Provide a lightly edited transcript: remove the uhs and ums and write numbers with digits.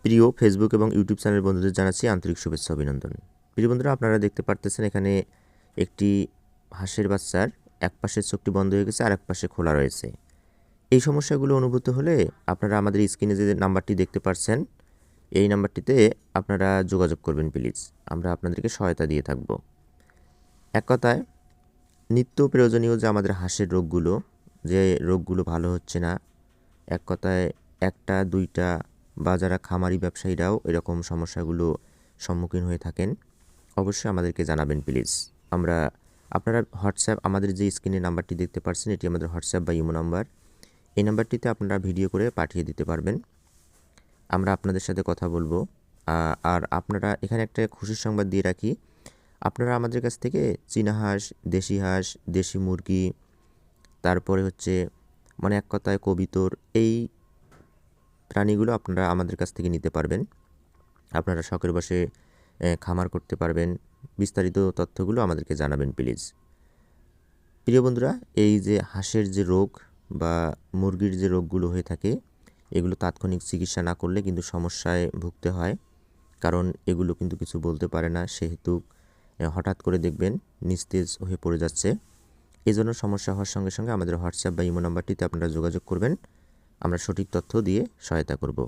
প্রিয় ফেসবুক এবং YouTube channel বন্ধুদের জানাচ্ছি আন্তরিক শুভেচ্ছা অভিনন্দন। প্রিয় বন্ধুরা, আপনারা দেখতে পারতেছেন এখানে একটি হাঁসের বাচ্চার এক পাশের চোখটি বন্ধ হয়ে গেছে আর এক পাশে খোলা রয়েছে। এই সমস্যাগুলো অনুভূত হলে আপনারা আমাদের স্ক্রিনে যে নাম্বারটি দেখতে পাচ্ছেন এই নাম্বারটিতে আপনারা যোগাযোগ করবেন প্লিজ। আমরা আপনাদেরকে সহায়তা দিয়ে থাকব। এক কথায় নিত্য প্রয়োজনীয় যে আমাদের হাঁসের রোগগুলো, যে রোগগুলো ভালো হচ্ছে না, এক কথায় একটা দুইটা বা যারা খামারি ব্যবসায়ীরাও এরকম সমস্যাগুলো সম্মুখীন হয়ে থাকেন, অবশ্যই আমাদেরকে জানাবেন প্লিজ। আপনারা হোয়াটসঅ্যাপ, আমাদের যে স্ক্রিনে নাম্বারটি দেখতে পাচ্ছেন এটি আমাদের হোয়াটসঅ্যাপ বা ইমো নাম্বার। এই নাম্বারটিতে আপনারা ভিডিও করে পাঠিয়ে দিতে পারবেন, আমরা আপনাদের সাথে কথা বলবো। আর আপনারা এখানে একটা খুশির সংবাদ দিয়ে রাখি, আপনারা আমাদের কাছ থেকে চীনা হাঁস, দেশি মুরগি, তারপরে হচ্ছে মানে এক কথায় কবিতর, এই প্রাণীগুলো আপনারা আমাদের কাছ থেকে নিতে পারবেন। আপনারা শখের বশে খামার করতে পারবেন। বিস্তারিত তথ্যগুলো আমাদেরকে জানাবেন প্লিজ। প্রিয় বন্ধুরা, এই যে হাঁসের যে রোগ বা মুরগির যে রোগগুলো হয়ে থাকে, এগুলো তাৎক্ষণিক চিকিৎসা না করলে কিন্তু সমস্যায় ভুগতে হয়। কারণ এগুলো কিন্তু কিছু বলতে পারে না, সেহেতু হঠাৎ করে দেখবেন নিস্তেজ হয়ে পড়ে যাচ্ছে। এই জন্য সমস্যা হওয়ার সঙ্গে সঙ্গে আমাদের হোয়াটসঅ্যাপ বা ইমো নাম্বারটিতে আপনারা যোগাযোগ করবেন, আমরা সঠিক তথ্য দিয়ে সহায়তা করব।